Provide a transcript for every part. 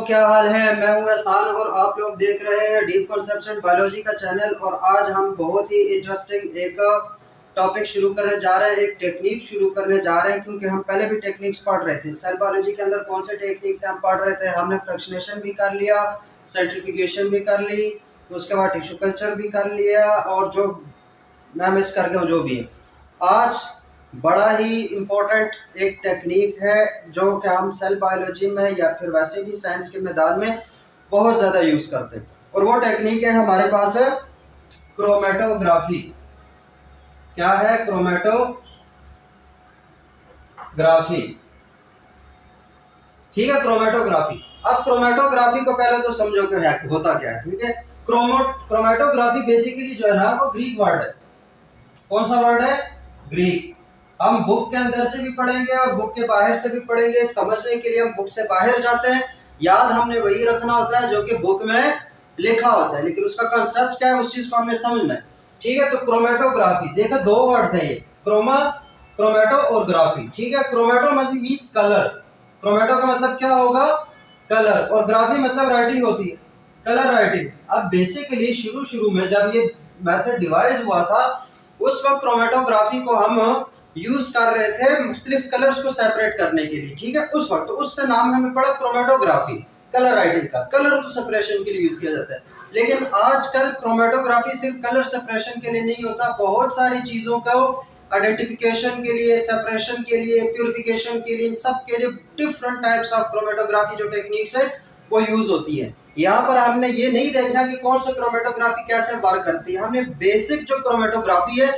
क्या हाल है। मैं हूं एहसान और आप लोग देख रहे हैं डीप कंसेप्शन बायोलॉजी का चैनल। और आज हम बहुत ही इंटरेस्टिंग एक टॉपिक शुरू करने जा रहे हैं, एक टेक्निक शुरू करने जा रहे हैं, क्योंकि हम पहले भी टेक्निक्स पढ़ रहे थे। सेल बायोलॉजी के अंदर कौन से टेक्निक्स हम पढ़ रहे थे, हमने फ्रैक्शनेशन भी कर लिया, सेंट्रीफ्यूगेशन भी कर ली, उसके बाद टिश्यू कल्चर भी कर लिया, और जो मैं मिस कर गया जो भी है। आज बड़ा ही इम्पोर्टेंट एक टेक्निक है जो कि हम सेल बायोलॉजी में या फिर वैसे भी साइंस के मैदान में बहुत ज़्यादा यूज़ करते हैं, और वो टेक्निक है हमारे पास है क्रोमेटोग्राफी। क्या है? क्रोमेटोग्राफी। ठीक है, क्रोमेटोग्राफी। अब क्रोमेटोग्राफी को पहले तो समझो कि होता क्या है। ठीक है, क्रोमेटोग्राफी बेसिकली जो है ना वो ग्रीक वर्ड है। कौन सा वर्ड है? ग्रीक। हम बुक के अंदर से भी पढ़ेंगे और बुक के बाहर से भी पढ़ेंगे। समझने के लिए हम बुक से बाहर जाते हैं, याद हमने वही रखना होता है जो कि बुक में लिखा होता है, लेकिन उसका कंसेप्ट क्या है उस चीज को हमें समझना है। ठीक है, तो क्रोमेटोग्राफी देखो दो वर्ड्स है ये, क्रोमेटो और ग्राफी। ठीक है, क्रोमेटो मतलब मीन्स कलर। क्रोमेटो का मतलब क्या होगा? कलर। और ग्राफी मतलब राइटिंग होती है, कलर राइटिंग। अब बेसिकली शुरू में जब ये मेथड डिवाइस हुआ था उस वक्त क्रोमेटोग्राफी को हम यूज कर रहे थे मुख्तलिफ कलर्स को सेपरेट करने के लिए। ठीक है, उस वक्त तो उससे नाम हमें पड़ा क्रोमेटोग्राफी, कलर राइटिंग का। कलर तो सेपरेशन के लिए यूज किया जाता है, लेकिन आजकल क्रोमेटोग्राफी सिर्फ कलर सेपरेशन के लिए नहीं होता, बहुत सारी चीजों को आइडेंटिफिकेशन के लिए, सेपरेशन के लिए, प्यूरिफिकेशन के लिए, इन सब के लिए डिफरेंट टाइप्स ऑफ क्रोमेटोग्राफी जो टेक्निक्स है वो यूज होती है। यहाँ पर हमने ये नहीं देखना कि कौन सा क्रोमेटोग्राफी कैसे वर्क करती है, हमने बेसिक जो क्रोमेटोग्राफी है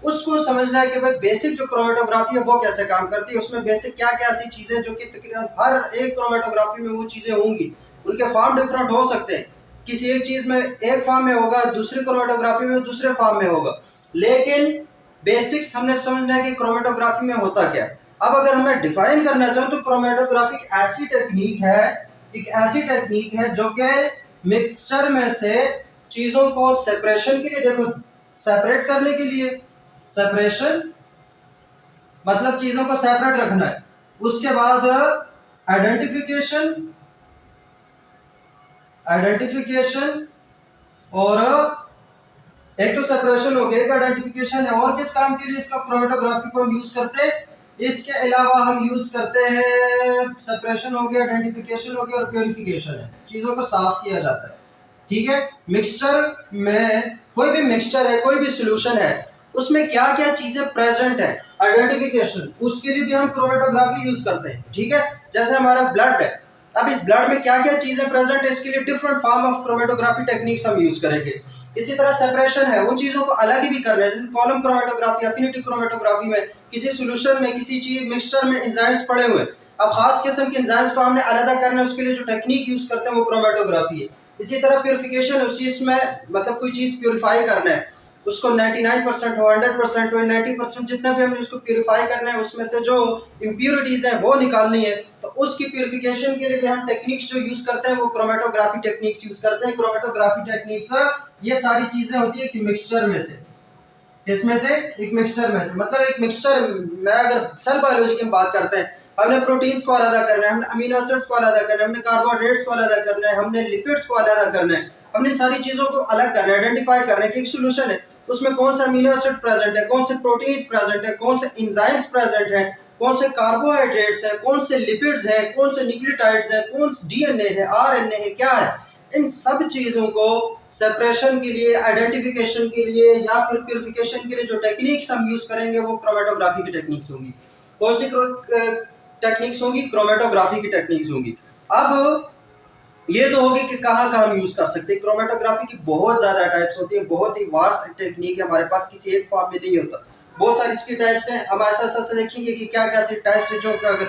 उसको समझना है कि भाई बेसिक जो क्रोमेटोग्राफी है वो कैसे काम करती है, उसमें बेसिक क्या क्या ऐसी चीजें जो कि तकरीबन हर एक क्रोमेटोग्राफी में वो चीजें होंगी। उनके फॉर्म डिफरेंट हो सकते हैं, किसी एक चीज में एक फॉर्म में होगा, दूसरी क्रोमेटोग्राफी में दूसरे फॉर्म में होगा, लेकिन बेसिक्स हमने समझना है कि क्रोमेटोग्राफी में होता क्या है। अब अगर हमें डिफाइन करना चाहूँ तो क्रोमेटोग्राफी एक ऐसी टेक्निक है जो कि मिक्सचर में से चीजों को सेपरेशन के लिए, देखो सेपरेट करने के लिए, सेपरेशन मतलब चीजों को सेपरेट रखना है, उसके बाद आइडेंटिफिकेशन और एक तो सेपरेशन हो गया, एक आइडेंटिफिकेशन है। और किस काम के लिए इसका क्रोमेटोग्राफी को हम यूज करते हैं? इसके अलावा हम यूज करते हैं, सेपरेशन हो गया, आइडेंटिफिकेशन हो गया और प्यूरिफिकेशन है, चीजों को साफ किया जाता है। ठीक है, मिक्सचर में कोई भी मिक्सचर है, कोई भी सॉल्यूशन है, उसमें क्या क्या चीजें प्रेजेंट है, आइडेंटिफिकेशन, उसके लिए भी हम क्रोमेटोग्राफी यूज करते हैं। ठीक है, जैसे हमारा ब्लड है, अब इस ब्लड में क्या क्या चीजें प्रेजेंट है, इसके लिए different form of chromatography techniques हम यूज करेंगे। इसी तरह सेपरेशन है, उन चीजों को अलग ही भी करना है, जैसे कॉलम क्रोमेटोग्राफी, एफिनिटी क्रोमेटोग्राफी में किसी सॉल्यूशन में, किसी चीज मिक्सचर में एंजाइम्स पड़े हुए, अब खास किस्म के एंजाइम्स को हमने अलग करना है, उसके लिए जो टेक्निक यूज करते हैं वो क्रोमेटोग्राफी है। इसी तरह प्यूरिफिकेशन है, उस चीज में मतलब कोई चीज प्यूरिफाई करना है, उसको 99% हो, 100% हो, 90% जितना भी हमने उसको प्यूरिफाई करना है, उसमें से जो इम्प्योरिटीज हैं वो निकालनी है, तो उसकी प्यूरिफिकेशन के लिए भी हम टेक्निक्स जो यूज करते हैं वो क्रोमेटोग्राफी टेक्निक्स यूज करते हैं। क्रोमेटोग्राफी टेक्निक्स ये सारी चीजें होती है कि मिक्सचर में से, इसमें से एक मिक्सचर में से, मतलब एक मिक्सचर में अगर सेल बायोलॉजी की बात करते हैं, हमने प्रोटीन्स को अलग करना है, हमने अमीनो एसिड्स को अलग करना है, हमने कार्बोहाइड्रेट्स को अलग करना है, हमने लिपिड्स को अलग करना है, हमने सारी चीजों को अलग करना है, आइडेंटिफाई करना है कि एक सॉल्यूशन है उसमें कौन सा अमीनो एसिड प्रेजेंट है, कौन से प्रोटीन्स प्रेजेंट है, कौन से एंजाइम्स प्रेजेंट है, कौन से कार्बोहाइड्रेट्स है, कौन से लिपिड्स है, कौन से न्यूक्लियोटाइड्स है, कौन से डीएनए है, आरएनए है, क्या है। इन सब चीजों को सेपरेशन के लिए, आइडेंटिफिकेशन के लिए या फिर प्यूरिफिकेशन के लिए जो टेक्निक्स हम यूज करेंगे वो क्रोमेटोग्राफी की टेक्निक्स होंगी। कौन सी टेक्निक्स होंगी? क्रोमेटोग्राफी की टेक्निक्स होंगी। अब ये तो होगी कि कहाँ कहाँ हम यूज कर सकते हैं। क्रोमेटोग्राफी की बहुत ज्यादा टाइप्स होती है, बहुत ही वास्ट टेक्निक है, हमारे पास किसी एक फॉर्म में नहीं होता, बहुत सारी इसकी टाइप्स हैं। हम ऐसा ऐसा देखेंगे कि क्या क्या सी टाइप्स है, जो अगर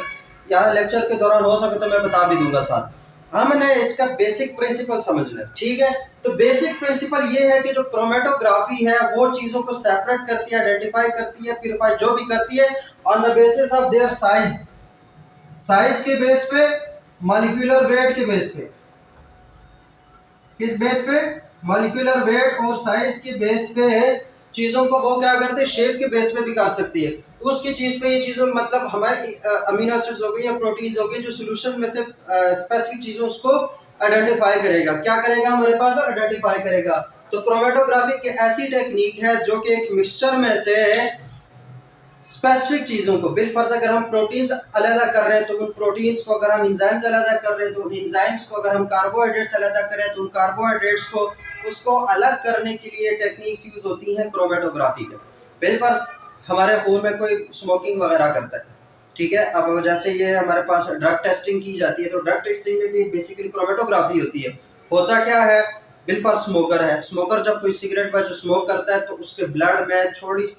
यहाँ लेक्चर के दौरान हो सके तो मैं बता भी दूंगा साथ। हमने इसका बेसिक प्रिंसिपल समझना है। ठीक है, तो बेसिक प्रिंसिपल ये है कि जो क्रोमेटोग्राफी है वो चीजों को सेपरेट करती है, आइडेंटिफाई करती है, प्यूरिफाई जो भी करती है on the basis of their size के बेस पे, मॉलिक्यूलर वेट के बेस पे। किस बेस पे? मॉलिक्यूलर वेट और साइज के बेस पे चीजों को वो क्या करते हैं, शेप के बेस पे भी कर सकती है। उसकी चीज़ पे ये चीज़ों मतलब हमारे अमीनो एसिड्स हो गए या प्रोटीन्स हो गए जो सोल्यूशन में से स्पेसिफिक चीज़ों उसको आइडेंटिफाई करेगा। क्या करेगा हमारे पास? आइडेंटिफाई करेगा। तो क्रोमेटोग्राफी की ऐसी टेक्निक है जो कि एक मिक्सचर में से स्पेसिफिक चीज़ों को बिलफर्ज अगर हम प्रोटीन्स अलग कर रहे हैं तो उन प्रोटीन्स को, अगर हम इंजाइम्स अलग कर रहे हैं तो उन इंजाइम्स को, अगर हम कार्बोहाइड्रेट्स अलग करें तो उन कार्बोहाइड्रेट्स को, उसको अलग करने के लिए टेक्निक्स यूज होती हैं क्रोमेटोग्राफी के। बिलफर्ज हमारे खून में कोई स्मोकिंग वगैरह करता है, ठीक है, अब जैसे ये हमारे पास ड्रग टेस्टिंग की जाती है तो ड्रग टेस्टिंग में भी बेसिकली क्रोमेटोग्राफी होती है। होता क्या है? बिलफर्ज स्मोकर है, स्मोकर जब कोई सिगरेट पर जो स्मोक करता है तो उसके ब्लड में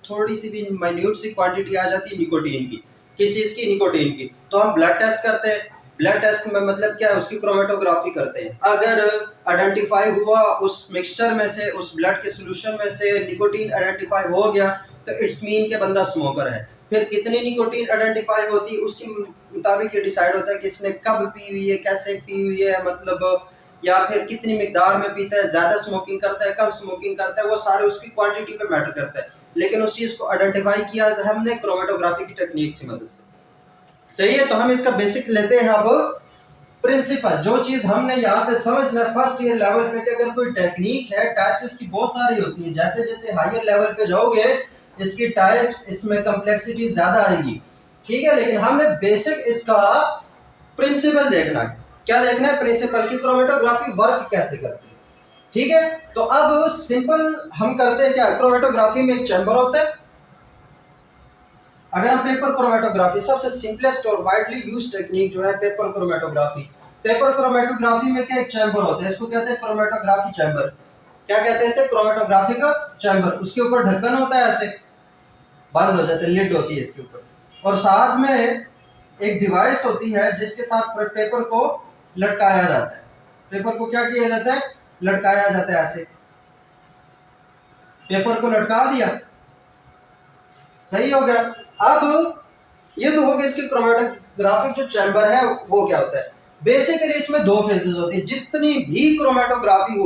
थोड़ी सी भी माइन्यूट सी क्वांटिटी आ जाती है निकोटीन की। किस चीज़ की? निकोटीन की। तो हम ब्लड टेस्ट करते हैं, ब्लड टेस्ट में मतलब क्या है? उसकी क्रोमेटोग्राफी करते हैं। अगर आइडेंटिफाई हुआ उस मिक्सचर में से, उस ब्लड के सोल्यूशन में से निकोटीन आइडेंटिफाई हो गया तो इट्स मीन के बंदा स्मोकर है। फिर कितनी निकोटीन आइडेंटिफाई होती है उसी मुताबिक ये डिसाइड होता है कि इसने कब पी हुई है, कैसे पी हुई है, मतलब या फिर कितनी मिकदार में पीता है, ज़्यादा स्मोकिंग करता है, कम स्मोकिंग करता है, वो सारे उसकी क्वांटिटी पे मैटर करता है। लेकिन उस चीज़ को आइडेंटिफाई किया हमने क्रोमेटोग्राफी की टेक्निक की मदद से। सही है, तो हम इसका बेसिक लेते हैं अब प्रिंसिपल। जो चीज़ हमने यहाँ पे समझना फर्स्ट ईयर लेवल पे कि अगर कोई टेक्निक है, टाइप्स इसकी बहुत सारी होती है। जैसे जैसे हायर लेवल पे जाओगे इसकी टाइप्स, इसमें कम्प्लेक्सिटी ज़्यादा आएगी, ठीक है, लेकिन हमने बेसिक इसका प्रिंसिपल देखना है। क्या देखना है? प्रिंसिपल की क्रोमेटोग्राफी वर्क कैसे करती है, ठीक है। तो अब सिंपल हम करते हैं क्या? क्रोमेटोग्राफी में एक चैम्बर होता है। अगर हम पेपर क्रोमेटोग्राफी, सबसे सिंपलेस्ट और वाइडली यूज टेक्निक जो है पेपर क्रोमेटोग्राफी। पेपर क्रोमेटोग्राफी में क्या? एक चैम्बर होता है, इसको कहते हैं क्रोमेटोग्राफी चैम्बर। क्या कहते हैं इसे? क्रोमेटोग्राफी का चैम्बर। उसके ऊपर ढक्कन होता है, ऐसे बंद हो जाता है, लिड होती है इसके ऊपर, और साथ में एक डिवाइस होती है जिसके साथ पेपर को लटकाया जाता है। पेपर को क्या किया जाता है? लटकाया जाता है। ऐसे पेपर को लटका दिया, सही हो गया। अब ये तो हो गया इसकी क्रोमेटोग्राफिक जो चैम्बर है वो क्या होता है। बेसिकली इसमें दो फेजेस होती है। जितनी भी क्रोमेटोग्राफी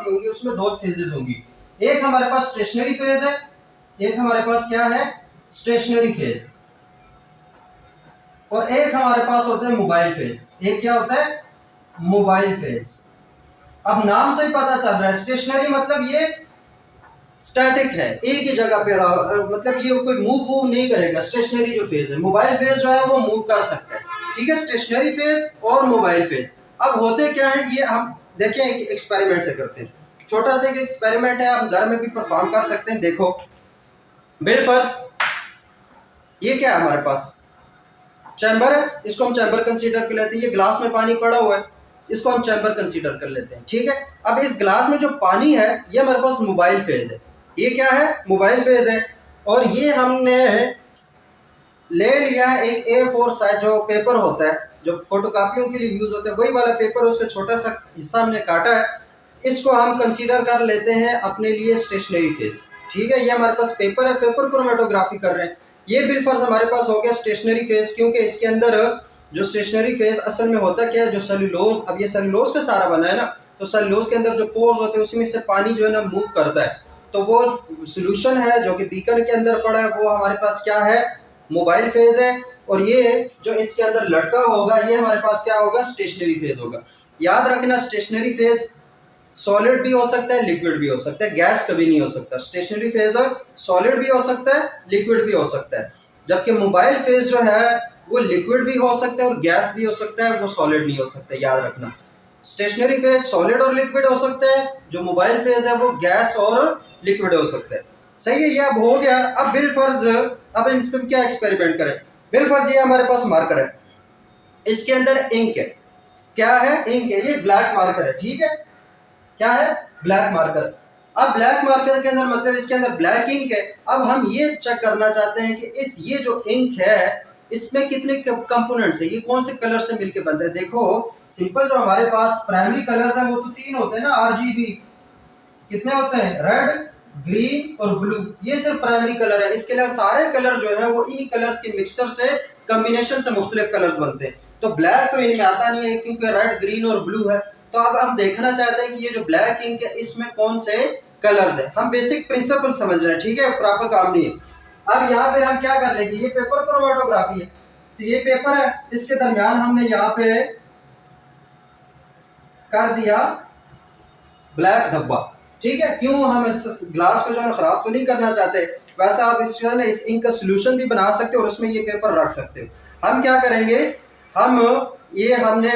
होगी उसमें दो फेजेस होंगी। एक हमारे पास स्टेशनरी फेज है, एक हमारे पास क्या है? स्टेशनरी फेज, और एक हमारे पास होता है मोबाइल फेज। एक क्या होता है? Mobile phase. अब नाम से ही पता चल रहा है, स्टेशनरी मतलब ये स्टैटिक है, एक ही जगह पे रहा, मतलब ये कोई मूव नहीं करेगा। स्टेशनरी जो फेज है, मोबाइल फेज जो है वो मूव कर सकता है, ठीक है। स्टेशनरी फेज और मोबाइल फेज। अब होते क्या है ये हम देखें, एक एक्सपेरिमेंट से करते हैं। छोटा सा एक एक्सपेरिमेंट है, आप घर में भी परफॉर्म कर सकते हैं। देखो बिलफर्ज ये क्या है? हमारे पास चैम्बर है, इसको हम चैम्बर कंसीडर कर लेते हैं। ये ग्लास में पानी पड़ा हुआ है, इसको हम चैम्बर कंसीडर कर लेते हैं, ठीक है। अब इस ग्लास में जो पानी है ये हमारे पास मोबाइल फेज है। ये क्या है? मोबाइल फेज है। और ये हमने ले लिया एक A4 साइज जो पेपर होता है, जो फोटोकॉपियों के लिए यूज होता है, वही वाला पेपर, उसका छोटा सा हिस्सा हमने काटा है। इसको हम कंसीडर कर लेते हैं अपने लिए स्टेशनरी फेज, ठीक है। ये हमारे पास पेपर है, पेपर क्रोमेटोग्राफी कर रहे हैं। ये बिलफर्ज हमारे पास हो गया स्टेशनरी फेज, क्योंकि इसके अंदर जो स्टेशनरी फेज असल में होता क्या है? जो सेलुलोज, अब ये सेलुलोज का सारा बना है ना, तो सेलुलोज के अंदर जो पोर्स होते हैं उसमें से पानी जो है ना मूव करता है। तो वो सोल्यूशन है जो कि बीकर के अंदर पड़ा है, वो हमारे पास क्या है? मोबाइल फेज है। और ये जो इसके अंदर लटका होगा ये हमारे पास क्या होगा? स्टेशनरी फेज होगा। याद रखना, स्टेशनरी फेज सॉलिड भी हो सकता है, लिक्विड भी हो सकता है, गैस कभी नहीं हो सकता। स्टेशनरी फेज सॉलिड भी हो सकता है, लिक्विड भी हो सकता है, जबकि मोबाइल फेज जो है वो लिक्विड भी हो सकता है और गैस भी हो सकता है, वो सॉलिड नहीं हो सकता। याद रखना, स्टेशनरी फेज सॉलिड और लिक्विड हो सकता है, जो मोबाइल फेज है वो गैस और लिक्विड हो सकता है। सही है, ये अब हो गया। अब बिलफर्ज, अब हम इस पर क्या एक्सपेरिमेंट करें। बिलफर्ज ये हमारे पास मार्कर है, इसके अंदर इंक है। क्या है? इंक है। ये ब्लैक मार्कर है, ठीक है। क्या है? Black marker. अब ब्लैक मार्कर के अंदर मतलब इसके अंदर ब्लैक इंक है। अब हम ये चेक करना चाहते हैं कि ये जो इंक है इसमें कितने कंपोनेंट्स है, ये कौन से कलर से मिलके बनता है। देखो सिंपल, जो हमारे पास प्राइमरी कलर्स हैं वो तो तीन होते हैं ना, RGB। कितने होते हैं? रेड, ग्रीन और ब्लू। ये सिर्फ प्राइमरी कलर है। इसके अलावा सारे कलर जो है वो इन्हीं कलर्स के मिक्सचर से, कॉम्बिनेशन से मुख्तलिफ कलर्स बनते हैं। तो ब्लैक तो इनमें आता नहीं है क्योंकि रेड, ग्रीन और ब्लू है। तो अब हम देखना चाहते हैं कि ये जो ब्लैक इंक है इसमें कौन से कलर्स है। हम बेसिक प्रिंसिपल समझ रहे हैं, ठीक है, प्रॉपर काम नहीं है। अब यहाँ पे हम क्या कर लेंगे, ये पेपर क्रोमेटोग्राफी है, तो ये पेपर है, इसके दरमियान हमने यहाँ पे कर दिया ब्लैक धब्बा। ठीक है, क्यों, हम इस ग्लास को जो है खराब तो नहीं करना चाहते। वैसे आप इस जो है ना इस इंक का सोल्यूशन भी बना सकते हो और उसमें ये पेपर रख सकते हो। हम क्या करेंगे, हम ये हमने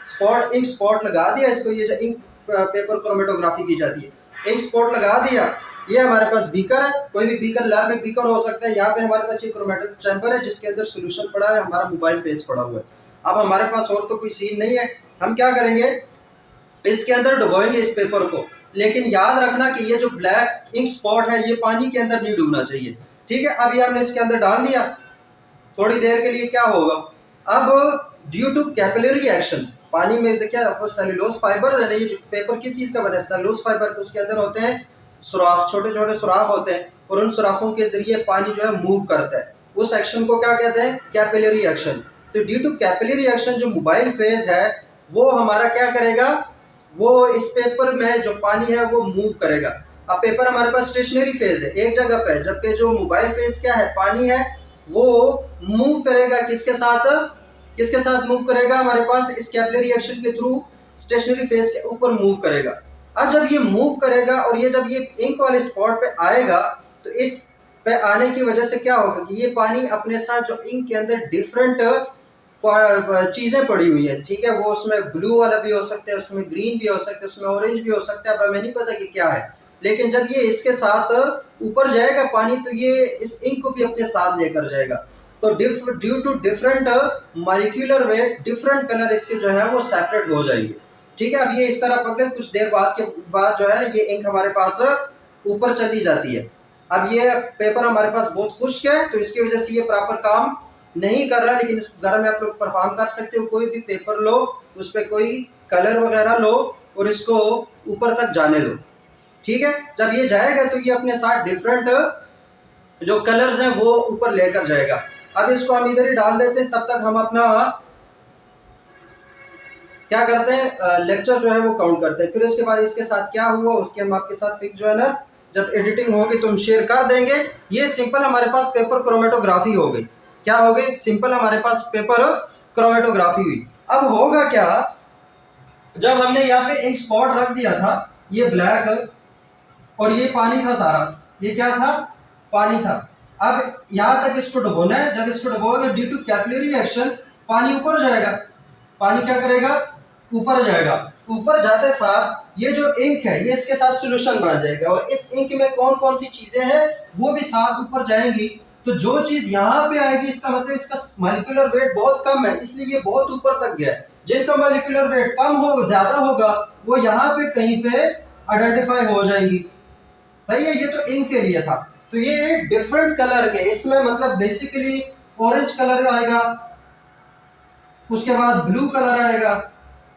स्पॉट इंक स्पॉट लगा दिया इसको, ये जो इंक पेपर क्रोमेटोग्राफी की जाती है, इंक स्पॉट लगा दिया। ये हमारे पास बीकर है, कोई भी बीकर, लैब में बीकर हो सकता है। यहाँ पे हमारे पास ये क्रोमेटो चैम्बर है जिसके अंदर सोल्यूशन पड़ा है, हमारा मोबाइल फेस पड़ा हुआ है। अब हमारे पास और तो कोई सीन नहीं है, हम क्या करेंगे, इसके अंदर डुबोएंगे इस पेपर को। लेकिन याद रखना कि ये जो ब्लैक इंक स्पॉट है ये पानी के अंदर नहीं डूबना चाहिए। ठीक है, अब ये हमने इसके अंदर डाल दिया, थोड़ी देर के लिए क्या होगा, अब ड्यू टू कैपिलरी एक्शन, पानी में देखिए आपको सेलुलोज फाइबर है, ये जो पेपर किस चीज का बना है, सेलुलोज फाइबर, उसके अंदर होते हैं सुराख, छोटे छोटे सुराख होते हैं, और उन सुराखों के जरिए पानी जो है मूव करता है। उस एक्शन को क्या कहते हैं, कैपिलरी एक्शन। तो ड्यू टू कैपिलरी एक्शन जो मोबाइल फेज है वो हमारा क्या करेगा, वो इस पेपर में जो पानी है वो मूव करेगा। अब पेपर हमारे पास स्टेशनरी फेज है एक जगह पे, जबकि जो मोबाइल फेज क्या है, पानी है, वो मूव करेगा किसके साथ, किसके साथ मूव करेगा, हमारे पास इस कैपिलरी एक्शन के थ्रू स्टेशनरी फेज के ऊपर मूव करेगा। अब जब ये मूव करेगा और ये जब ये इंक वाले स्पॉट पे आएगा, तो इस पे आने की वजह से क्या होगा कि ये पानी अपने साथ जो इंक के अंदर डिफरेंट चीजें पड़ी हुई है, ठीक है, वो उसमें ब्लू वाला भी हो सकता है, उसमें ग्रीन भी हो सकता है, उसमें ऑरेंज भी हो सकता है, हमें नहीं पता कि क्या है। लेकिन जब ये इसके साथ ऊपर जाएगा पानी, तो ये इस इंक को भी अपने साथ लेकर जाएगा। तो due to different molecular weight, different colour इसके जो है वो सेपरेट हो जाएंगे। ठीक है, अब ये इस तरह पकड़े, कुछ देर बाद के बाद जो है ये इंक हमारे पास ऊपर चली जाती है। अब ये पेपर हमारे पास बहुत खुश्क है, तो इसकी वजह से ये प्रॉपर काम नहीं कर रहा, लेकिन इसको घर में आप लोग परफॉर्म कर सकते हो। कोई भी पेपर लो, उस पर कोई कलर वगैरह लो और इसको ऊपर तक जाने दो। ठीक है, जब ये जाएगा तो ये अपने साथ डिफरेंट जो कलर्स हैं वो ऊपर लेकर जाएगा। अब इसको हम इधर ही डाल देते हैं, तब तक हम अपना क्या करते हैं, लेक्चर जो है वो काउंट करते हैं। फिर इसके बाद इसके साथ क्या हुआ उसके हम आपके साथ पिक जो है ना जब एडिटिंग होगी तो हम शेयर कर देंगे। ये सिंपल हमारे पास पेपर क्रोमेटोग्राफी हो गई। क्या हो गई, सिंपल हमारे पास पेपर क्रोमेटोग्राफी हुई। अब होगा क्या, जब हमने यहाँ पे एक स्पॉट रख दिया था, ये ब्लैक और ये पानी था सारा, ये क्या था, पानी था। अब यहाँ तक इसको डुबोना है, जब इसको डुबोगे ड्यू टू कैपिलरी एक्शन पानी ऊपर जाएगा, पानी क्या करेगा, ऊपर जाएगा। ऊपर जाते साथ ये जो इंक है ये इसके साथ सोल्यूशन बन जाएगा, और इस इंक में कौन कौन सी चीजें हैं वो भी साथ ऊपर जाएंगी। तो जो चीज यहाँ पे आएगी इसका मतलब इसका मॉलिक्यूलर वेट बहुत कम है, इसलिए ये बहुत ऊपर तक गया है। जिनका मॉलिक्यूलर वेट कम हो ज्यादा होगा वो यहाँ पे कहीं पे आइडेंटिफाई हो जाएंगी। सही है, ये तो इंक के लिए था। तो ये डिफरेंट कलर के, इसमें मतलब बेसिकली ऑरेंज कलर आएगा, उसके बाद ब्लू कलर आएगा,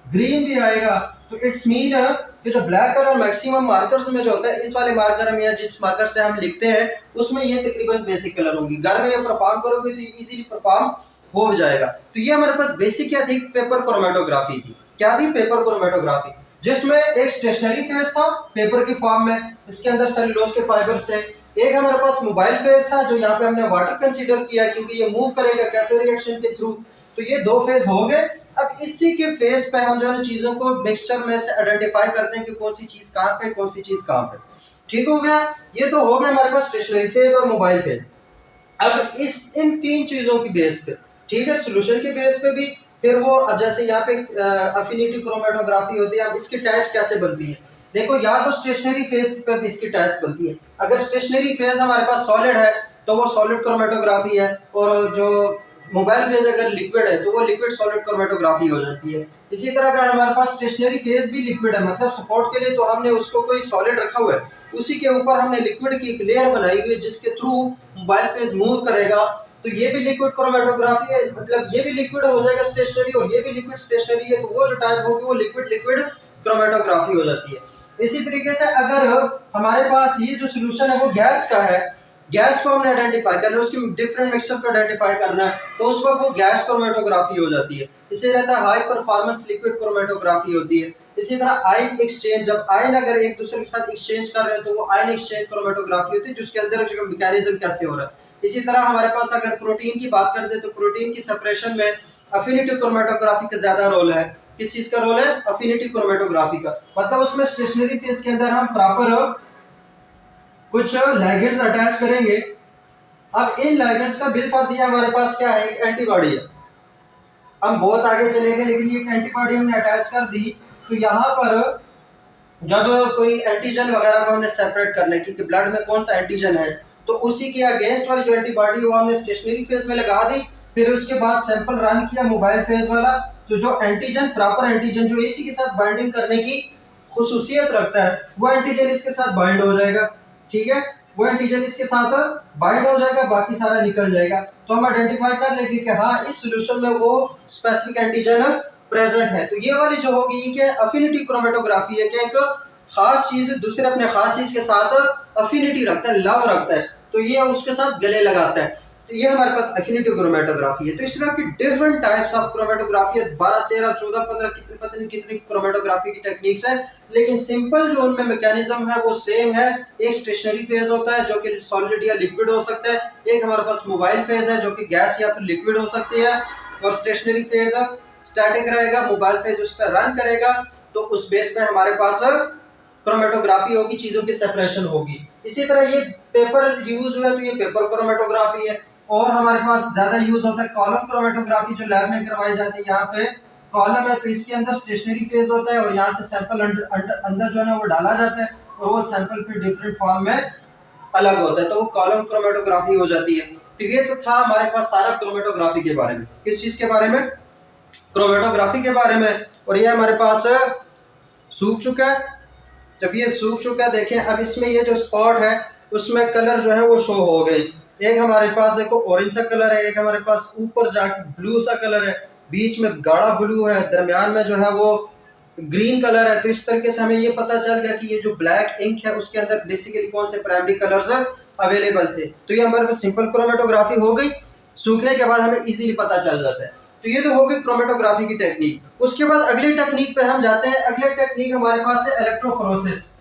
ग्रीन भी आएगा। तो इट्स मीन कि जो ब्लैक कलर मैक्सिमम मार्कर्स में जो होता है, इस वाले मार्कर में या जिस मार्कर से हम लिखते हैं उसमें ये तकरीबन बेसिक कलर होंगी। घर में ये परफॉर्म करोगे तो इजीली परफॉर्म हो जाएगा। तो ये हमारे पास बेसिक क्या थी, पेपर क्रोमेटोग्राफी थी। क्या थी, पेपर क्रोमेटोग्राफी, जिसमें एक स्टेशनरी फेज था पेपर की फॉर्म में, इसके अंदर सेलुलोज के फाइबर से। एक हमारे पास मोबाइल फेज था जो यहाँ पे हमने वाटर कंसीडर किया क्योंकि ये मूव करेगा कैपिलरी एक्शन के थ्रू। तो ये दो फेज हो गए। अब इसी के फेज पे हम जो है चीजों को मिक्सचर में से आइडेंटिफाई करते हैं कि कौन सी चीज कहाँ पे, कौन सी चीज कहाँ पे। ठीक हो गया, ये तो हो गया हमारे पास स्टेशनरी फेज और मोबाइल फेज। अब इस इन तीन चीजों की बेस पे, ठीक है, सोल्यूशन के बेस पे भी, फिर वो अब जैसे यहाँ पे अफिनिटी क्रोमेटोग्राफी होती है। अब इसकी टाइप्स कैसे बनती है, देखो, या तो स्टेशनरी फेज पे भी इसकी टाइप्स बनती है। अगर स्टेशनरी फेज हमारे पास सॉलिड है तो वो सॉलिड क्रोमेटोग्राफी है, और जो मोबाइल फेज अगर लिक्विड है तो वो लिक्विड सॉलिड क्रोमेटोग्राफी हो जाती है। इसी तरह अगर हमारे पास स्टेशनरी फेज भी लिक्विड है, मतलब सपोर्ट के लिए तो हमने उसको कोई सॉलिड रखा हुआ है, उसी के ऊपर हमने लिक्विड की एक लेयर बनाई हुई है जिसके थ्रू मोबाइल फेज मूव करेगा, तो ये भी लिक्विड क्रोमेटोग्राफी है। मतलब ये भी लिक्विड हो जाएगा स्टेशनरी, और ये भी लिक्विड स्टेशनरी है, तो वो जो टाइप होगी वो लिक्विड लिक्विड क्रोमेटोग्राफी हो जाती है। इसी तरीके से अगर हमारे पास ये जो सोल्यूशन है वो गैस का है, गैस को हमने आइडेंटिफाई करना है, उसकी डिफरेंट मिक्सचर को आइडेंटिफाई करना है, तो उस वक्त वो गैस क्रोमेटोग्राफी हो जाती है। इसे रहता है हाई परफॉर्मेंस लिक्विड क्रोमेटोग्राफी होती है। इसी तरह आयन एक्सचेंज, जब आयन अगर एक दूसरे के साथ एक्सचेंज कर रहे हैं तो वो आयन एक्सचेंज क्रोमेटोग्राफी होती है, जिसके अंदर मैकेनिज्म कैसे हो रहा है। इसी तरह हमारे पास अगर प्रोटीन की बात करते हैं तो प्रोटीन की सेपरेशन में अफिनिटी क्रोमेटोग्राफी का ज्यादा रोल है। किस चीज का रोल है? अफिनिटी क्रोमेटोग्राफी का। मतलब उसमें स्टेशनरी फेज के अंदर हम प्रॉपर कुछ लिगेंड्स अटैच करेंगे। अब इन लिगेंड्स का बिलफर्जिया हमारे पास क्या है? एक एंटीबॉडी है। हम बहुत आगे चले गए लेकिन ये एंटीबॉडी हमने अटैच कर दी, तो यहाँ पर जब कोई एंटीजन वगैरह को हमने सेपरेट करने की कि ब्लड में कौन सा एंटीजन है, तो उसी के अगेंस्ट वाली जो एंटीबॉडी वो हमने स्टेशनरी फेज में लगा दी। फिर उसके बाद सैंपल रन किया मोबाइल फेज वाला, तो जो एंटीजन प्रॉपर एंटीजन जो इसी के साथ बाइंडिंग करने की खुसूसियत रखता है वो एंटीजन इसके साथ बाइंड हो जाएगा। ठीक है, वो एंटीजन इसके साथ बाइंड हो जाएगा, बाकी सारा निकल जाएगा। तो हम आइडेंटिफाई कर लेंगे कि हाँ इस सोल्यूशन में वो स्पेसिफिक एंटीजन प्रेजेंट है। तो ये वाली जो होगी कि अफिनिटी क्रोमेटोग्राफी है कि एक खास चीज दूसरे अपने खास चीज के साथ अफिनिटी रखता है, लव रखता है, तो ये उसके साथ गले लगाता है। तो ये हमारे पास अफिनिटी क्रोमेटोग्राफी है। तो इस तरह की डिफरेंट टाइप्स ऑफ क्रोमेटोग्राफी है, 12 13 14 15 कितनी पता नहीं कितनी क्रोमेटोग्राफी की टेक्निक्स है, लेकिन सिंपल जो उनमें मैकेनिज्म है वो सेम है। एक स्टेशनरी फेज होता है जो कि सॉलिड या लिक्विड हो सकता है, एक हमारे पास मोबाइल फेज है जो कि गैस या फिर लिक्विड हो सकती है, और स्टेशनरी फेज स्टैटिक रहेगा, मोबाइल फेज उस पर रन करेगा। तो उस बेस पे हमारे पास क्रोमेटोग्राफी होगी, चीजों की सेपरेशन होगी। इसी तरह ये पेपर यूज हुआ तो ये पेपर क्रोमेटोग्राफी है। और हमारे पास ज्यादा यूज होता है कॉलम क्रोमेटोग्राफी जो लैब में करवाई जाती है। यहाँ पे कॉलम है तो इसके अंदर स्टेशनरी फेज होता है और यहाँ से सैंपल अंदर जो है वो डाला जाता है और वो सैंपल फिर डिफरेंट फॉर्म में अलग होता है, तो वो कॉलम क्रोमेटोग्राफी हो जाती है। तो ये तो था हमारे पास सारा क्रोमेटोग्राफी के बारे में। किस चीज के बारे में? क्रोमेटोग्राफी के बारे में। और ये हमारे पास सूख चुका है। जब ये सूख चुका है देखें, अब इसमें ये जो स्पॉट है उसमें कलर जो है वो शो हो गई। एक हमारे पास देखो ऑरेंज सा कलर है, एक हमारे पास ऊपर जाके ब्लू सा कलर है, बीच में गाढ़ा ब्लू है, दरमियान में जो है वो ग्रीन कलर है। तो इस तरीके से हमें ये पता चल गया कि ये जो ब्लैक इंक है उसके अंदर बेसिकली कौन से प्राइमरी कलर्स अवेलेबल थे। तो ये हमारे पास सिंपल क्रोमेटोग्राफी हो गई। सूखने के बाद हमें इजीली पता चल जाता है। तो ये तो हो गई क्रोमेटोग्राफी की टेक्निक। उसके बाद अगली टेक्निक पे हम जाते हैं। अगली टेक्निक हमारे पास है इलेक्ट्रोफोरेसिस।